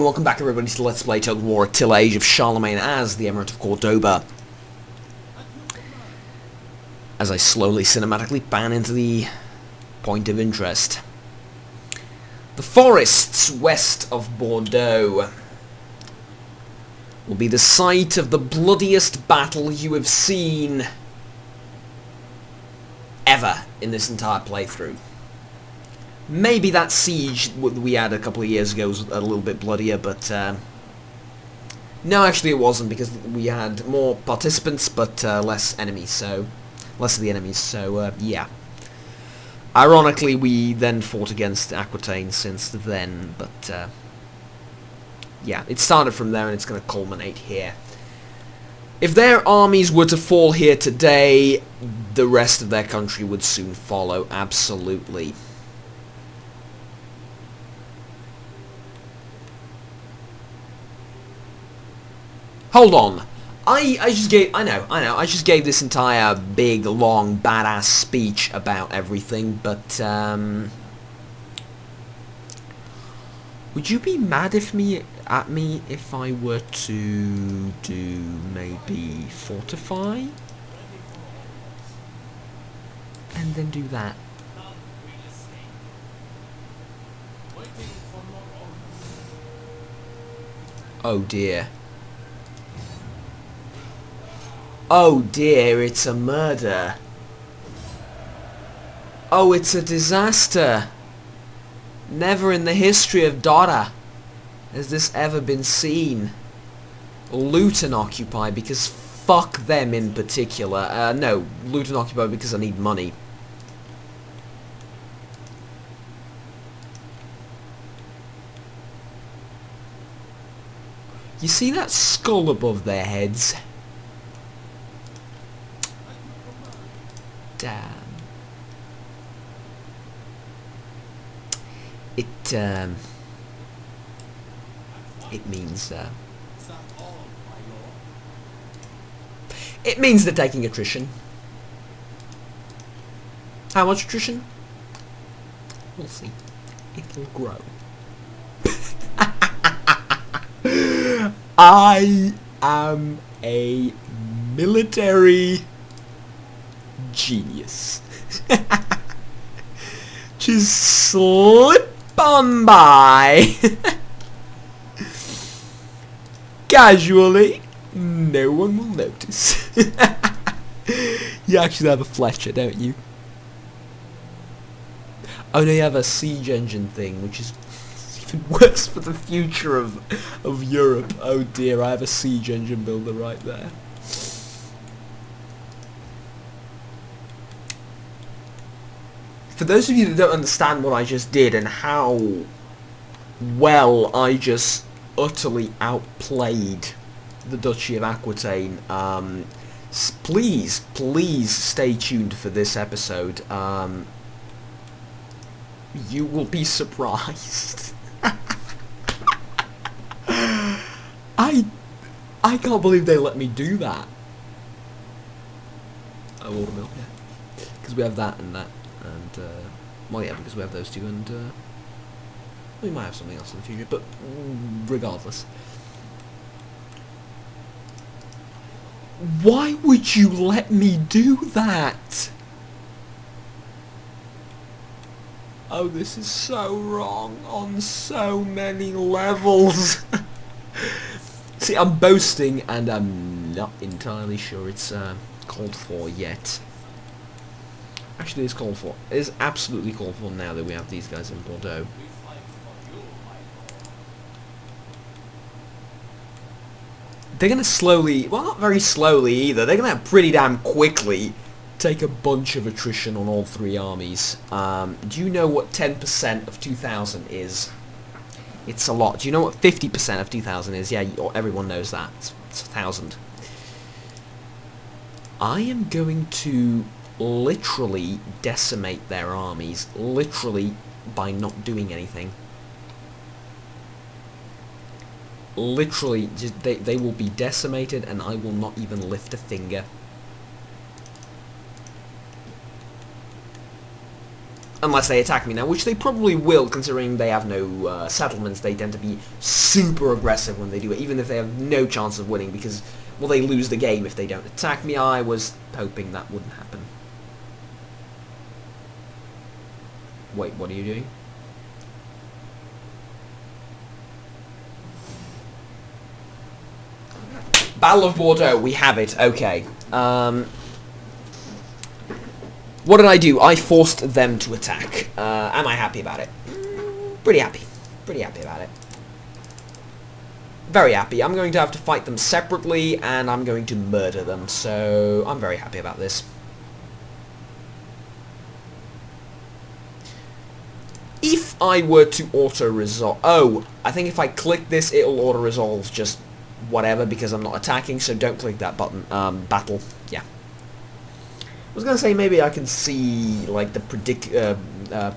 welcome back everybody to Let's Play Total War Attila, Age of Charlemagne as the Emirate of Cordoba. As I slowly cinematically pan into the point of interest. The forests west of Bordeaux will be the site of the bloodiest battle you have seen ever in this entire playthrough. Maybe that siege we had a couple of years ago was a little bit bloodier, but no, actually it wasn't, because we had more participants but less enemies, so less of the enemies. So yeah. Ironically, we then fought against Aquitaine since then, but yeah, it started from there and it's going to culminate here. If their armies were to fall here today, the rest of their country would soon follow, absolutely. Hold on. I just gave this entire big, long, badass speech about everything, but, would you be mad at me if I were to do, maybe, fortify? And then do that. Oh dear. Oh dear, it's a murder. Oh, it's a disaster. Never in the history of Dora has this ever been seen. Loot and occupy, because fuck them in particular. No, loot and occupy because I need money. You see that skull above their heads? Damn. It means they're taking attrition. How much attrition? We'll see. It'll grow. I am a military genius. Just slip on by. Casually. No one will notice. You actually have a Fletcher, don't you? Oh no, you have a siege engine thing, which is even worse for the future of Europe. Oh dear, I have a siege engine builder right there. For those of you that don't understand what I just did and how well I just utterly outplayed the Duchy of Aquitaine, please stay tuned for this episode. You will be surprised. I can't believe they let me do that. Oh, watermill, yeah. Because we have that and that. And, well, yeah, because we have those two, and, we might have something else in the future, but regardless. Why would you let me do that? Oh, this is so wrong on so many levels. See, I'm boasting, and I'm not entirely sure it's, called for yet. Actually, it's called for. It is absolutely called for now that we have these guys in Bordeaux. They're going to slowly, well, not very slowly either, they're going to pretty damn quickly take a bunch of attrition on all three armies. Do you know what 10% of 2,000 is? It's a lot. Do you know what 50% of 2,000 is? Yeah, everyone knows that. It's 1,000. I am going to literally decimate their armies, literally, by not doing anything. Literally, just, they will be decimated and I will not even lift a finger. Unless they attack me now, which they probably will, considering they have no settlements. They tend to be super aggressive when they do it, even if they have no chance of winning, because, well, they lose the game if they don't attack me. I was hoping that wouldn't happen. Wait, what are you doing? Battle of Bordeaux, we have it, okay. What did I do? I forced them to attack. Am I happy about it? Pretty happy. Pretty happy about it. Very happy. I'm going to have to fight them separately, and I'm going to murder them, so I'm very happy about this. If I were to auto-resolve... Oh, I think if I click this, it'll auto-resolve just whatever, because I'm not attacking, so don't click that button. Battle. Yeah. I was going to say maybe I can see, like, the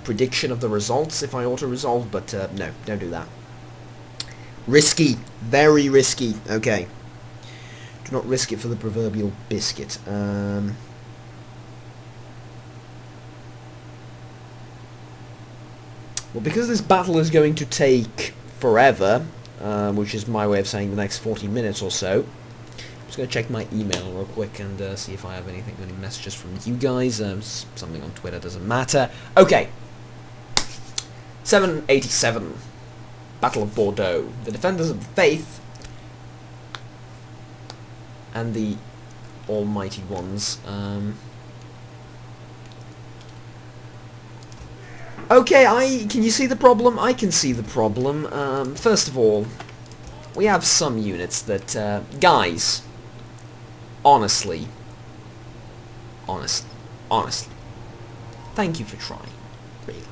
prediction of the results if I auto-resolve, but no, don't do that. Risky. Very risky. Okay. Do not risk it for the proverbial biscuit. Well, because this battle is going to take forever, which is my way of saying the next 40 minutes or so, I'm just going to check my email real quick and see if I have any messages from you guys. Something on Twitter, doesn't matter. Okay. 787. Battle of Bordeaux. The defenders of the faith and the almighty ones. Okay, can you see the problem? I can see the problem. First of all, we have some units that, guys, honestly, thank you for trying, really,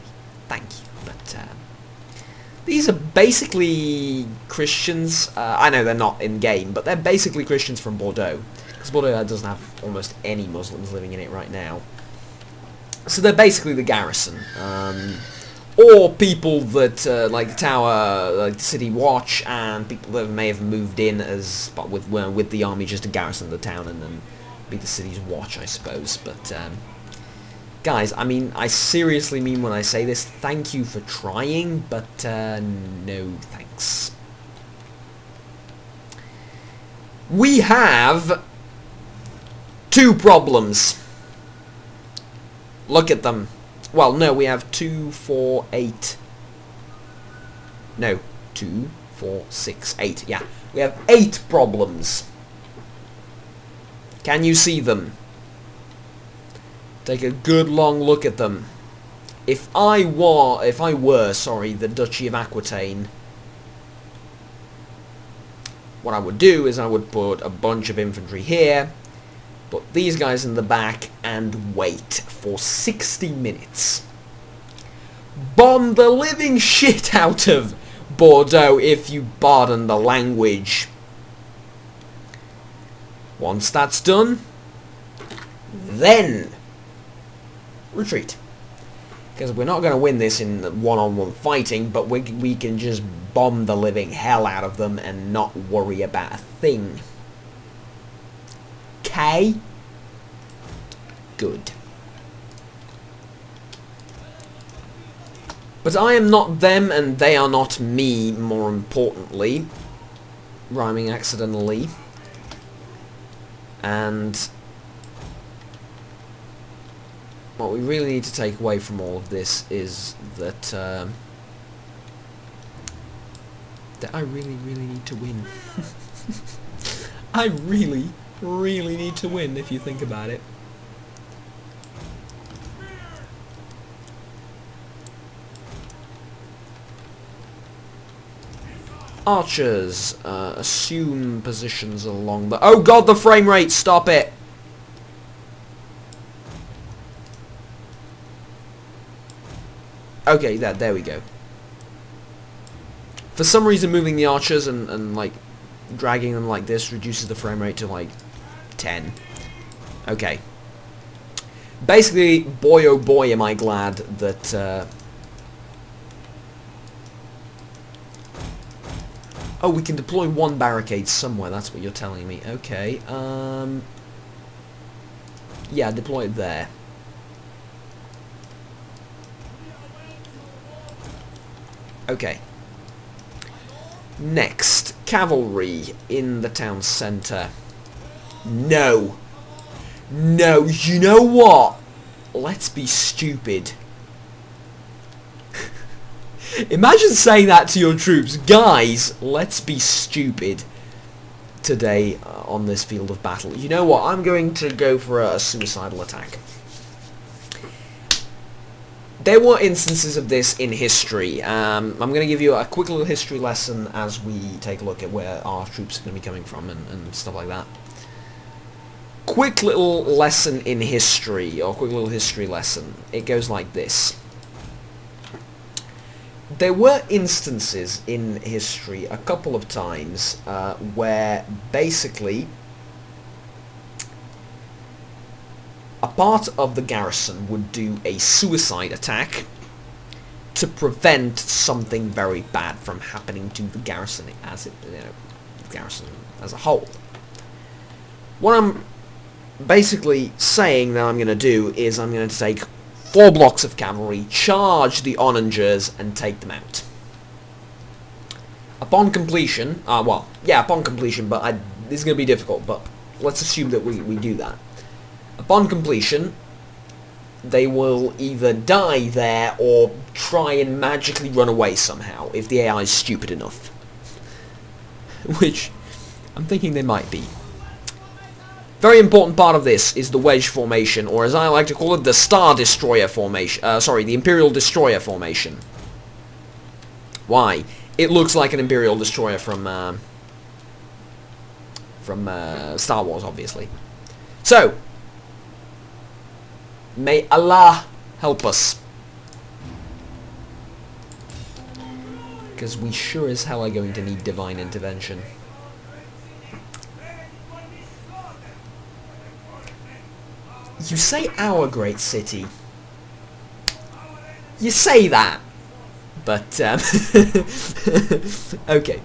thank you, but, these are basically Christians. I know they're not in-game, but they're basically Christians from Bordeaux, because Bordeaux doesn't have almost any Muslims living in it right now. So they're basically the garrison, or people that like the tower, like the city watch, and people that may have moved in as with the army just to garrison the town and then be the city's watch, I suppose. But guys, I mean, I seriously mean when I say this. Thank you for trying, but no thanks. We have two problems. Look at them. Well, no, we have 2, 4, 8. No, 2, 4, 6, 8. Yeah, we have 8 problems. Can you see them? Take a good long look at them. If I were, sorry, the Duchy of Aquitaine, what I would do is I would put a bunch of infantry here, put these guys in the back, and wait for 60 minutes. Bomb the living shit out of Bordeaux, if you pardon the language. Once that's done, then retreat. Because we're not going to win this in one-on-one fighting, but we can just bomb the living hell out of them and not worry about a thing. Okay? Good. But I am not them and they are not me, more importantly. Rhyming accidentally. And what we really need to take away from all of this is that that I really need to win. I really need to win, if you think about it. Archers, assume positions along the... Oh god, the frame rate! Stop it! Okay, there we go. For some reason, moving the archers and like, dragging them like this reduces the frame rate to, like, 10. Okay. Basically, boy oh boy am I glad that... Oh, we can deploy one barricade somewhere, that's what you're telling me. Okay, yeah, deploy it there. Okay. Next, cavalry in the town centre. No. No, you know what? Let's be stupid. Imagine saying that to your troops. Guys, let's be stupid today on this field of battle. You know what? I'm going to go for a suicidal attack. There were instances of this in history. I'm going to give you a quick little history lesson as we take a look at where our troops are going to be coming from and stuff like that. Quick little lesson in history, or quick little history lesson. It goes like this. There were instances in history a couple of times where basically a part of the garrison would do a suicide attack to prevent something very bad from happening to the garrison as a whole. What I'm basically saying that I'm going to do is I'm going to take 4 blocks of cavalry, charge the onagers, and take them out. Upon completion, upon completion, but this is going to be difficult, but let's assume that we do that. Upon completion, they will either die there or try and magically run away somehow, if the AI is stupid enough. Which, I'm thinking they might be. Very important part of this is the wedge formation, or as I like to call it, the Star Destroyer formation. The Imperial Destroyer formation. Why? It looks like an Imperial Destroyer from Star Wars, obviously. So, may Allah help us. Because we sure as hell are going to need divine intervention. You say our great city. You say that. But, okay.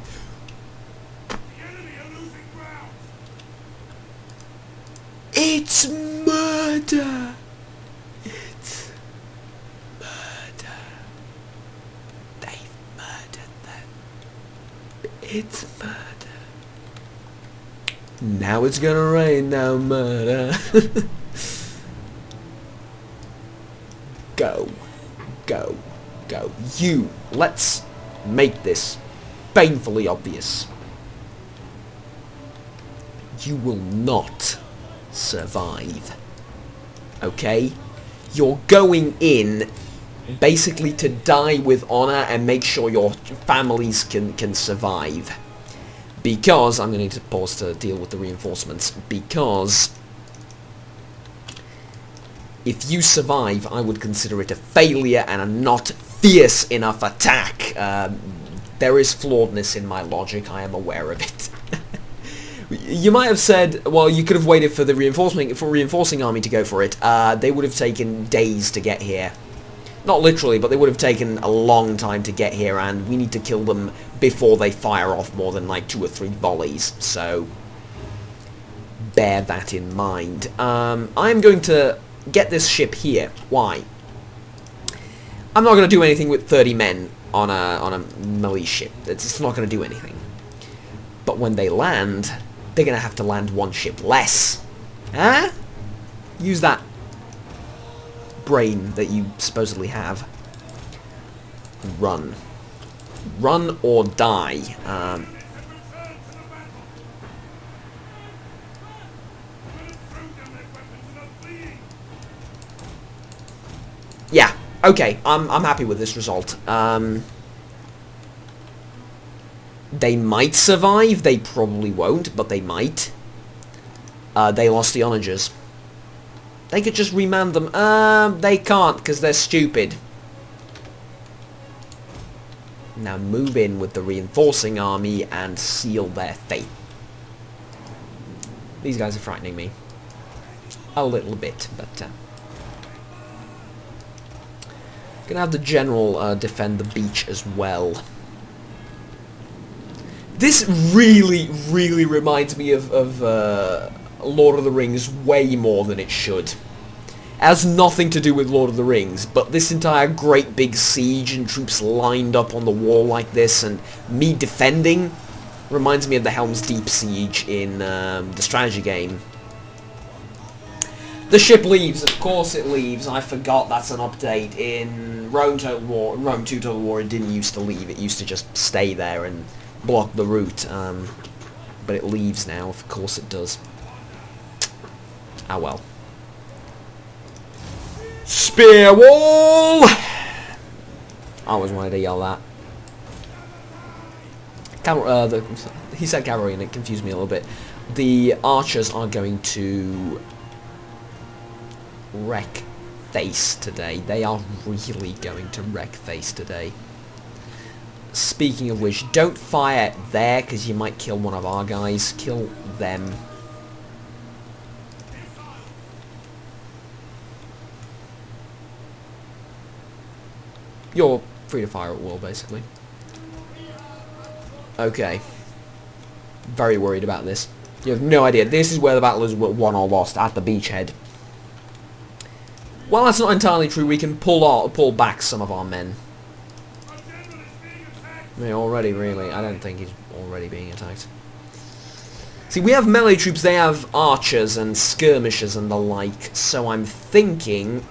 It's murder. It's murder. They've murdered them. It's murder. Now it's gonna rain now, murder. Go. Go. Go. You. Let's make this painfully obvious. You will not survive. Okay? You're going in basically to die with honor and make sure your families can survive. Because, I'm going to need to pause to deal with the reinforcements, because if you survive, I would consider it a failure and a not fierce enough attack. There is flawedness in my logic, I am aware of it. You might have said, well, you could have waited for the reinforcing army to go for it. They would have taken days to get here. Not literally, but they would have taken a long time to get here, and we need to kill them before they fire off more than like 2 or 3 volleys. So, bear that in mind. I'm going to get this ship here. Why? I'm not going to do anything with 30 men on a melee ship. It's not going to do anything. But when they land, they're going to have to land 1 ship less. Huh? Use that brain that you supposedly have. Run. Run or die. Yeah, okay, I'm happy with this result. They might survive, they probably won't, but they might. They lost the onagers. They could just remand them. They can't, because they're stupid. Now move in with the reinforcing army and seal their fate. These guys are frightening me. A little bit, but... gonna have the general defend the beach as well. This really, really reminds me of Lord of the Rings way more than it should. has nothing to do with Lord of the Rings, but this entire great big siege and troops lined up on the wall like this, and me defending, reminds me of the Helm's Deep siege in the strategy game. The ship leaves, of course it leaves. I forgot that's an update. In Rome 2 Total War, it didn't used to leave. It used to just stay there and block the route. But it leaves now, of course it does. Ah well. Spear wall! I always wanted to yell that. He said cavalry and it confused me a little bit. The archers are going to wreck face today. They are really going to wreck face today. Speaking of which, don't fire there because you might kill one of our guys. Kill them. You're free to fire at will, basically. Okay. Very worried about this. You have no idea. This is where the battle is won or lost, at the beachhead. Well, that's not entirely true. We can pull back some of our men. Yeah, already, really. I don't think he's already being attacked. See, we have melee troops. They have archers and skirmishers and the like. So I'm thinking,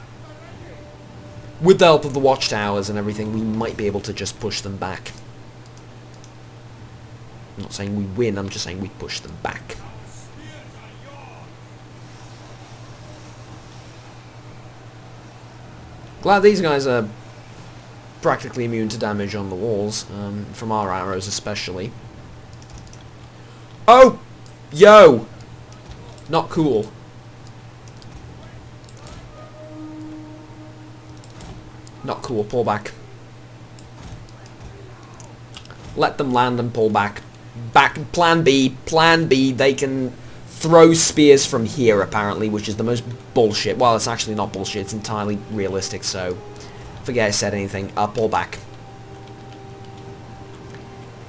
with the help of the watchtowers and everything, we might be able to just push them back. I'm not saying we win. I'm just saying we push them back. Glad these guys are practically immune to damage on the walls, from our arrows especially. Oh! Yo! Not cool. Not cool, pull back. Let them land and pull back. Plan B, they can throw spears from here apparently, which is the most bullshit. Well, it's actually not bullshit, it's entirely realistic, so forget I said anything. Pull back.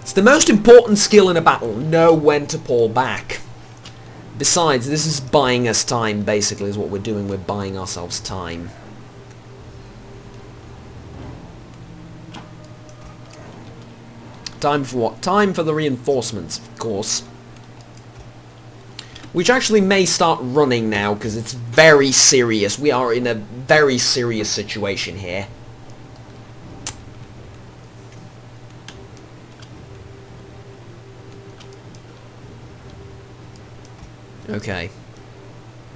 It's the most important skill in a battle. Know when to pull back. Besides, this is buying us time, basically, is what we're doing. We're buying ourselves time. Time for what? Time for the reinforcements, of course. Which actually may start running now, because it's very serious. We are in a very serious situation here. Okay.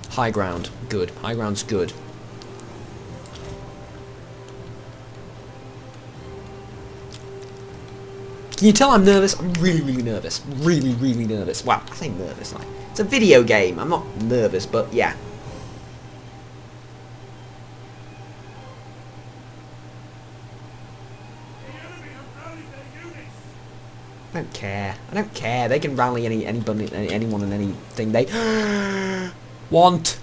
High ground. Good. High ground's good. Can you tell I'm nervous? I'm really, really nervous. Really, really nervous. Wow, I say nervous. Like, it's a video game. I'm not nervous, but yeah. I don't care. I don't care. They can rally anyone and anything they want.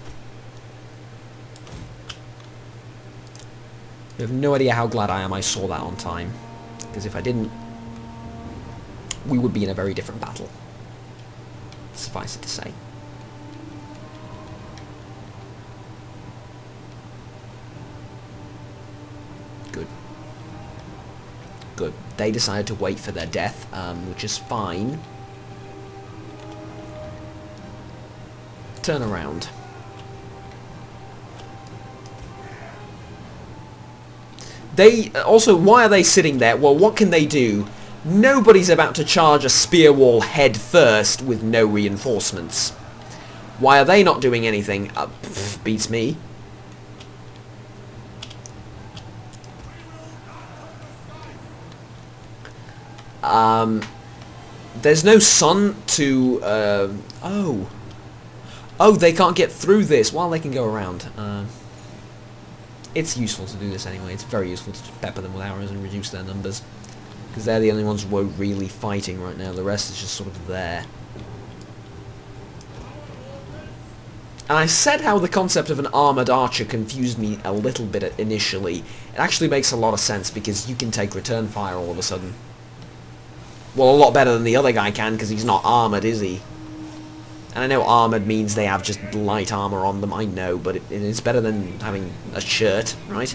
You have no idea how glad I am I saw that on time. Because if I didn't, we would be in a very different battle. Suffice it to say. Good. Good. They decided to wait for their death, which is fine. Turn around. They also, why are they sitting there? Well, what can they do? Nobody's about to charge a spear wall head first with no reinforcements. Why are they not doing anything? Beats me. There's no sun to... Oh, they can't get through this. Well, they can go around. It's useful to do this anyway. It's very useful to pepper them with arrows and reduce their numbers. Because they're the only ones who are really fighting right now. The rest is just sort of there. And I said how the concept of an armoured archer confused me a little bit initially. It actually makes a lot of sense because you can take return fire all of a sudden. Well, a lot better than the other guy can because he's not armoured, is he? And I know armoured means they have just light armour on them, I know, but it's better than having a shirt, right?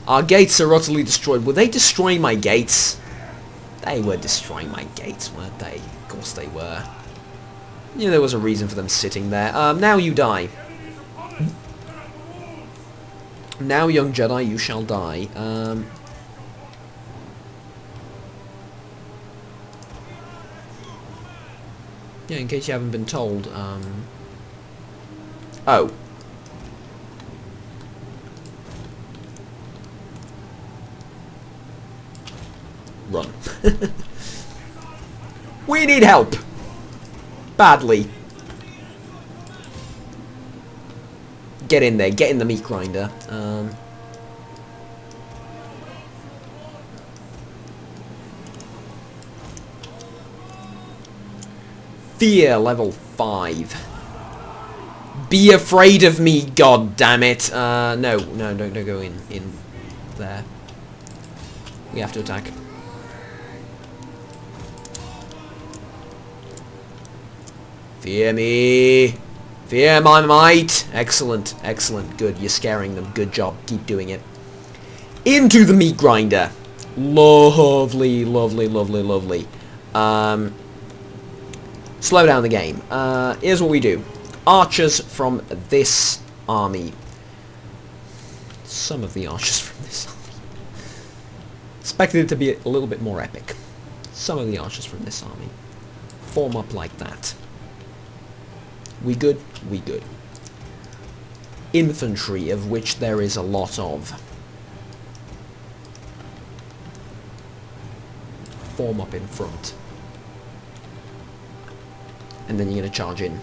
Our gates are utterly destroyed. Were they destroying my gates? They were destroying my gates, weren't they? Of course they were. Yeah, there was a reason for them sitting there. Now you die. Now, young Jedi, you shall die. Yeah, in case you haven't been told, oh. Run. We need help! Badly. Get in there, get in the meat grinder. Fear level 5. Be afraid of me, god damn it. No, don't go in there. We have to attack. Fear me. Fear my might. Excellent, excellent, good. You're scaring them. Good job. Keep doing it. Into the meat grinder. Lovely, lovely, lovely, lovely. Slow down the game. Here's what we do. Archers from this army. Some of the archers from this army. Expected it to be a little bit more epic. Some of the archers from this army. Form up like that. We good? We good. Infantry, of which there is a lot of. Form up in front. And then you're going to charge in.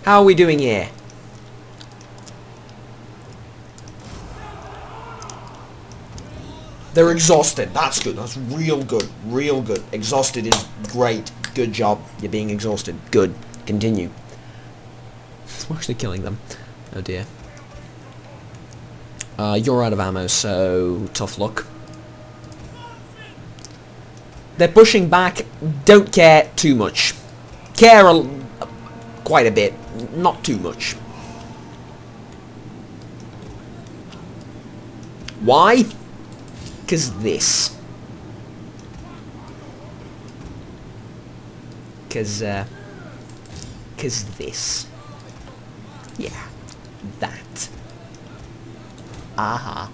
How are we doing here? They're exhausted. That's good. That's real good. Real good. Exhausted is great. Good job. You're being exhausted. Good. Continue. I'm actually killing them. Oh dear. You're out of ammo, so tough luck. They're pushing back. Don't care too much. Care quite a bit. Not too much. Why? Because this. Because this. Yeah. That. Aha.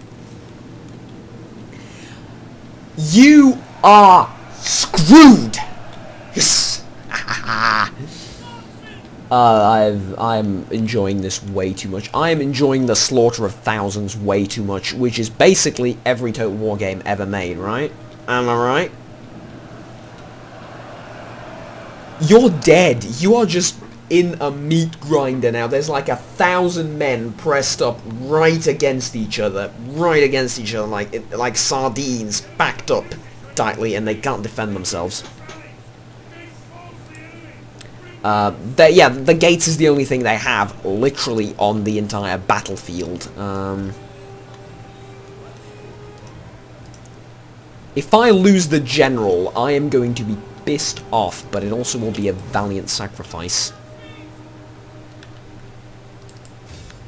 You are screwed! Yes. I'm enjoying this way too much. I'm enjoying the slaughter of thousands way too much, which is basically every Total War game ever made, right? Am I right? You're dead. You are just in a meat grinder now. There's like 1,000 men pressed up right against each other, like sardines, backed up tightly, and they can't defend themselves. Yeah, the gates is the only thing they have, literally, on the entire battlefield. If I lose the general, I am going to be pissed off, but it also will be a valiant sacrifice.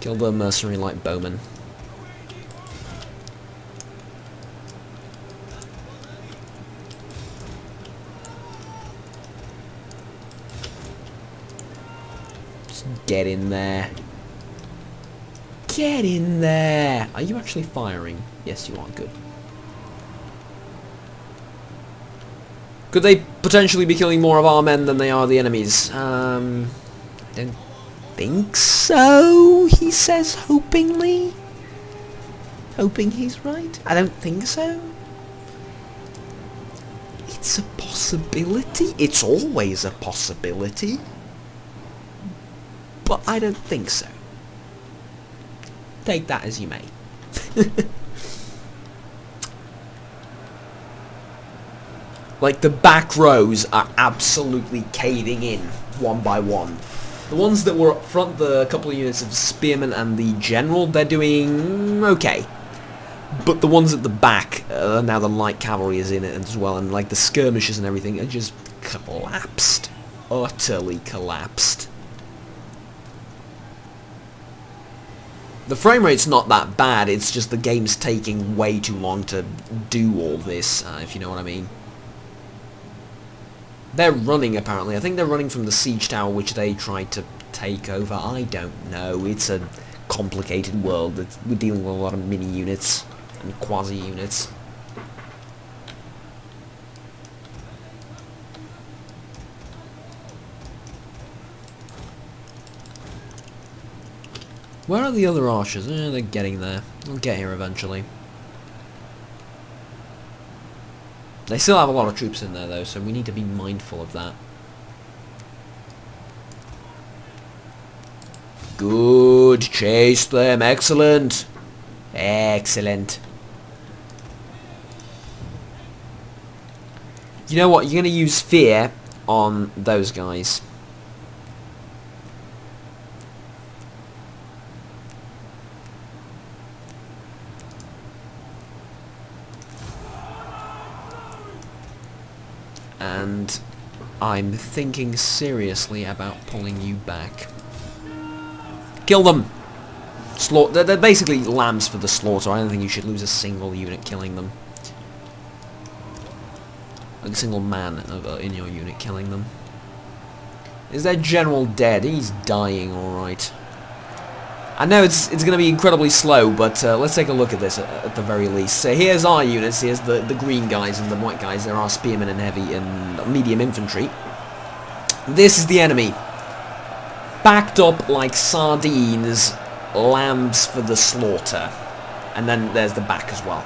Kill the mercenary light bowman. Just get in there. Get in there! Are you actually firing? Yes, you are. Good. Could they potentially be killing more of our men than they are the enemies? I don't think so, he says hopingly. Hoping he's right? I don't think so. It's a possibility. It's always a possibility. But I don't think so. Take that as you may. Like, the back rows are absolutely caving in, one by one. The ones that were up front, the couple of units of spearmen and the general, they're doing okay. But the ones at the back, now the light cavalry is in it as well, and like the skirmishers and everything, are just collapsed. Utterly collapsed. The frame rate's not that bad, it's just the game's taking way too long to do all this, if you know what I mean. They're running, apparently. I think they're running from the siege tower which they tried to take over. I don't know. It's a complicated world. We're dealing with a lot of mini-units and quasi-units. Where are the other archers? They're getting there. They'll get here eventually. They still have a lot of troops in there though, so we need to be mindful of that. Good! Chase them! Excellent! Excellent! You know what? You're going to use fear on those guys. And I'm thinking seriously about pulling you back. Kill them! They're basically lambs for the slaughter. I don't think you should lose a single unit killing them. Like a single man in your unit killing them. Is their general dead? He's dying, alright. I know it's going to be incredibly slow, but let's take a look at this at the very least. So here's our units. Here's the green guys and the white guys. There are spearmen and heavy and medium infantry. This is the enemy. Backed up like sardines, lambs for the slaughter. And then there's the back as well.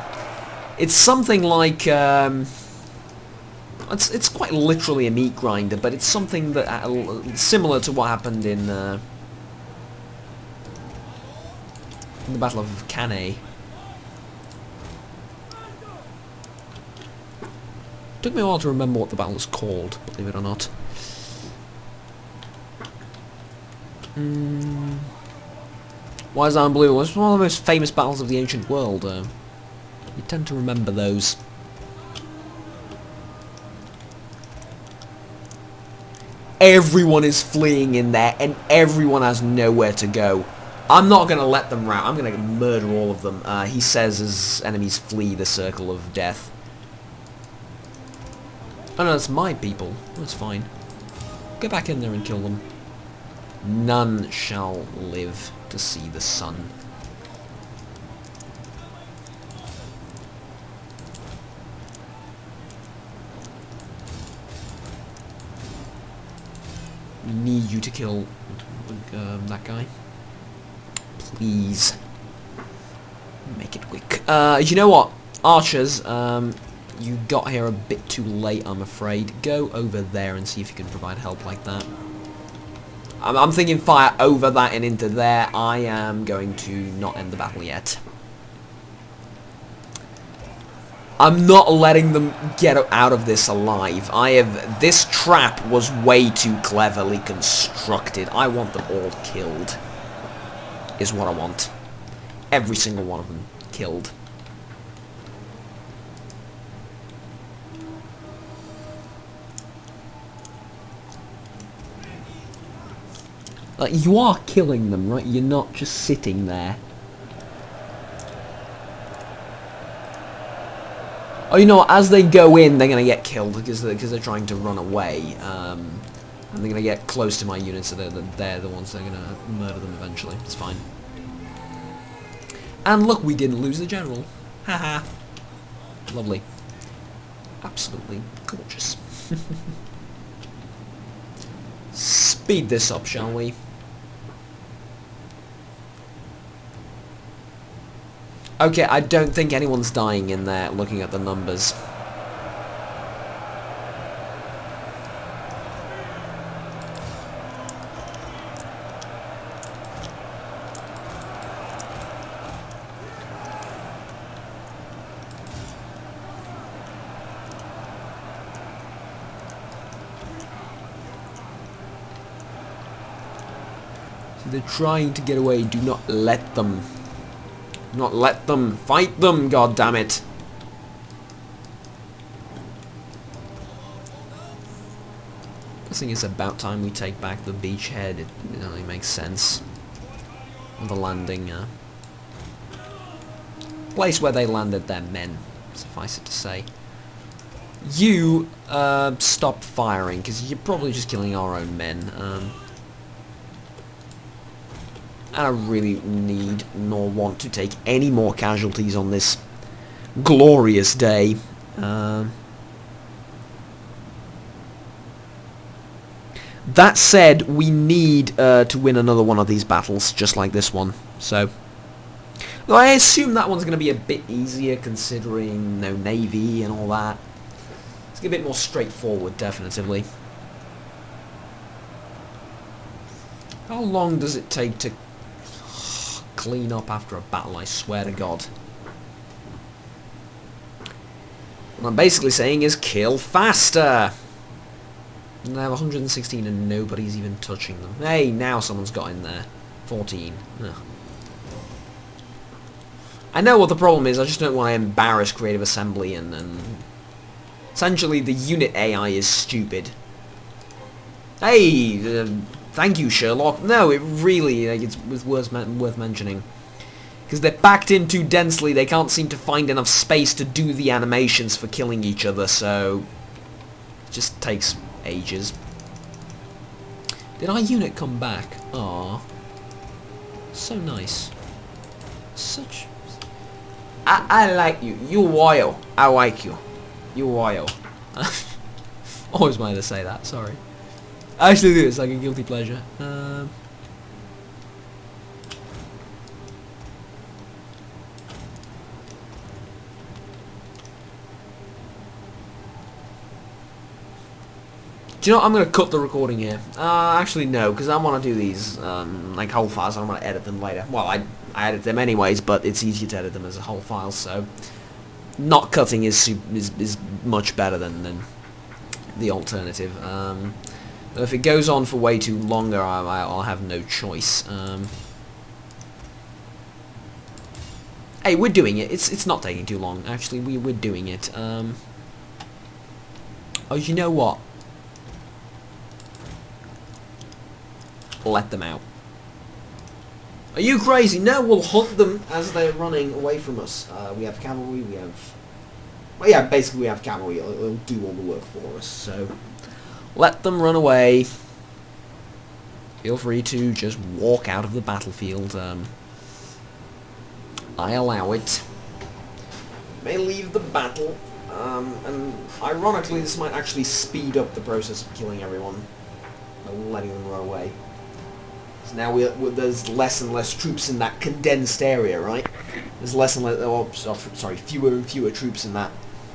It's something like... It's quite literally a meat grinder, but it's something that similar to what happened in the Battle of Cannae. Took me a while to remember what the battle was called, believe it or not. Why is that unbelievable? It's one of the most famous battles of the ancient world. You tend to remember those. Everyone is fleeing in there, and everyone has nowhere to go. I'm not going to let them rout. I'm going to murder all of them. He says as enemies flee the circle of death. Oh no, that's my people. That's fine. Go back in there and kill them. None shall live to see the sun. We need you to kill that guy. Please. Make it quick. You know what? Archers, you got here a bit too late, I'm afraid. Go over there and see if you can provide help like that. I'm thinking fire over that and into there. I am going to not end the battle yet. I'm not letting them get out of this alive. This trap was way too cleverly constructed. I want them all killed. Is what I want. Every single one of them killed. Like, you are killing them, right? You're not just sitting there. Oh, you know what? As they go in, they're going to get killed because they're trying to run away. And they're going to get close to my units, so they're the ones that are going to murder them eventually. It's fine. And look, we didn't lose the general. Haha. Lovely. Absolutely gorgeous. Speed this up, shall we? Okay, I don't think anyone's dying in there, looking at the numbers. They're trying to get away. Do not let them. Do not let them. Fight them, god damn it. I think it's about time we take back the beachhead. It only makes sense. The landing place where they landed their men, suffice it to say. You stop firing, because you're probably just killing our own men. And I really need nor want to take any more casualties on this glorious day. That said, we need to win another one of these battles, just like this one. So, though I assume that one's going to be a bit easier, considering no navy and all that. It's a bit more straightforward, definitively. How long does it take to clean up after a battle, I swear to God? What I'm basically saying is kill faster! And they have 116 and nobody's even touching them. Hey, now someone's got in there. 14. Ugh. I know what the problem is, I just don't want to embarrass Creative Assembly and essentially the unit AI is stupid. Hey, thank you, Sherlock. No, it really, it's worth mentioning. Because they're packed in too densely, they can't seem to find enough space to do the animations for killing each other, so it just takes ages. Did our unit come back? Aww. So nice. Such... I like you. You loyal. I like you. You loyal. Always wanted to say that, sorry. I actually do, it's like a guilty pleasure. Do you know what? I'm going to cut the recording here. Actually no, because I want to do these like whole files. I want to edit them later. Well, I edit them anyways, but it's easier to edit them as a whole file. So not cutting is much better than the alternative. If it goes on for way too longer, I'll have no choice. Hey, we're doing it. It's not taking too long. Actually, we're doing it. Oh, you know what? Let them out. Are you crazy? No, we'll hunt them as they're running away from us. We have cavalry, we have... Well, yeah, basically we have cavalry. It'll do all the work for us, so... Let them run away. Feel free to just walk out of the battlefield. I allow it. May leave the battle. And ironically, this might actually speed up the process of killing everyone. By letting them run away. So now there's less and less troops in that condensed area, right? There's less and less, oh, sorry, fewer and fewer troops in that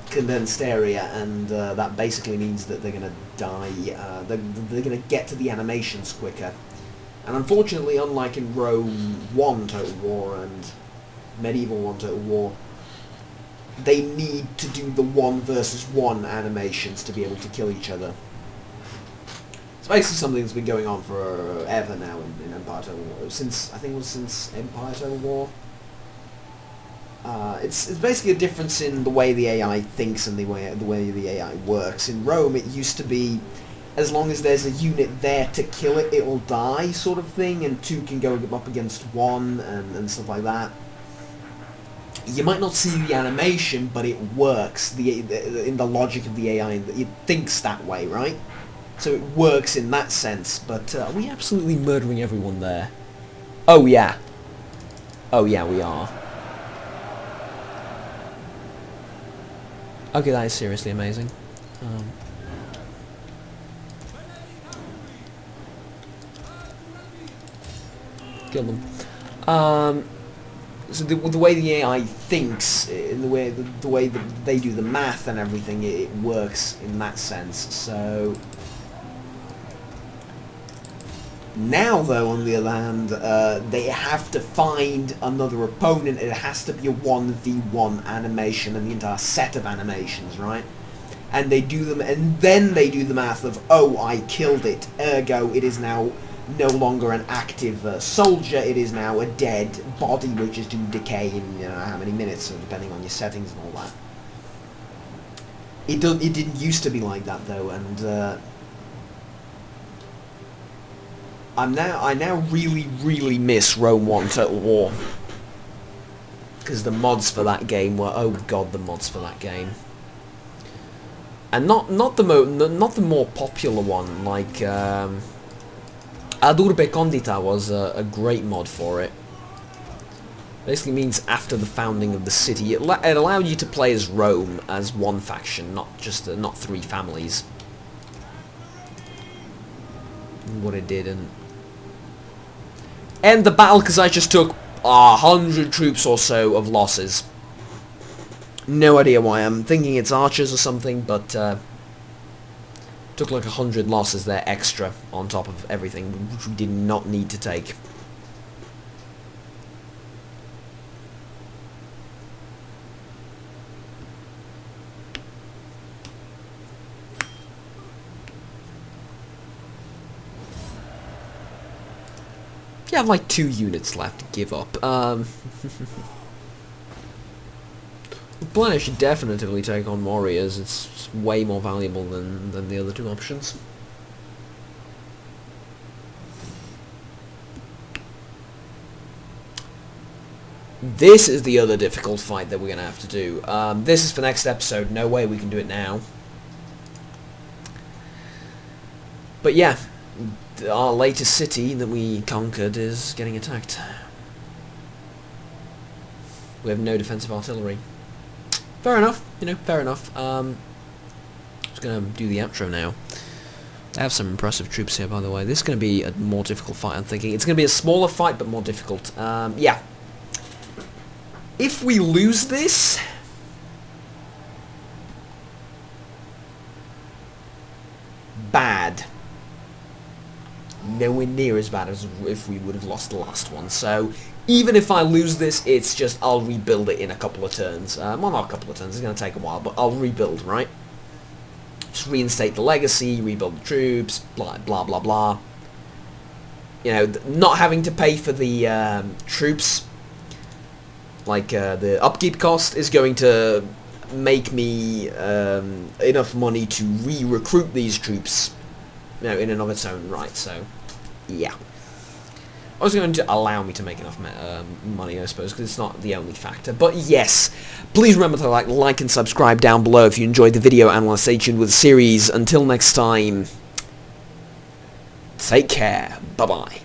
condensed area, and that basically means that they're going to die. They're going to get to the animations quicker. And unfortunately, unlike in Rome 1 Total War and Medieval 1 Total War, they need to do the 1 versus 1 animations to be able to kill each other. It's basically something that's been going on forever now in Empire Total War. I think it was since Empire Total War. It's basically a difference in the way the AI thinks and the way the AI works. In Rome, it used to be, as long as there's a unit there to kill it, it will die, sort of thing, and 2 can go up against 1 and stuff like that. You might not see the animation, but it works in the logic of the AI. It thinks that way, right? So it works in that sense, but are we absolutely murdering everyone there? Oh yeah. Oh yeah, we are. Okay, that is seriously amazing. Kill them. So the way the AI thinks, in the way that they do the math and everything, it works in that sense. So now, though, on the other hand, they have to find another opponent. It has to be a 1v1 animation and the entire set of animations, right? And they do them, and then they do the math of, oh, I killed it, ergo it is now no longer an active soldier. It is now a dead body which is to decay in, you know, how many minutes, depending on your settings and all that. It didn't used to be like that though, and I now really miss Rome 1 Total War, because the mods for that game were, oh god, the mods for that game. And not the more popular one, like Ad Urbe Condita was a great mod for it. Basically means after the founding of the city. It allowed you to play as Rome as one faction, not just not 3 families. What it did, and end the battle because I just took 100 troops or so of losses. No idea why. I'm thinking it's archers or something, but took like 100 losses there extra on top of everything, which we did not need to take. Yeah, I have like 2 units left to give up. The plan should definitively take on warriors. It's way more valuable than the other 2 options. This is the other difficult fight that we're going to have to do. This is for next episode. No way we can do it now. But yeah, our latest city that we conquered is getting attacked. We have no defensive artillery. Fair enough, you know, fair enough. Just gonna do the outro now. I have some impressive troops here, by the way. This is gonna be a more difficult fight, I'm thinking. It's gonna be a smaller fight, but more difficult. Yeah. If we lose this... bad. Nowhere near as bad as if we would have lost the last one. So, even if I lose this, it's just I'll rebuild it in a couple of turns. Well, not a couple of turns, it's going to take a while, but I'll rebuild, right? Just reinstate the legacy, rebuild the troops, blah, blah, blah, blah. You know, not having to pay for the troops, like the upkeep cost, is going to make me enough money to re-recruit these troops, you know, in and of its own right, so, yeah. I was going to allow me to make enough money, I suppose, because it's not the only factor. But yes, please remember to like and subscribe down below if you enjoyed the video and want to stay tuned with the series. Until next time, take care. Bye-bye.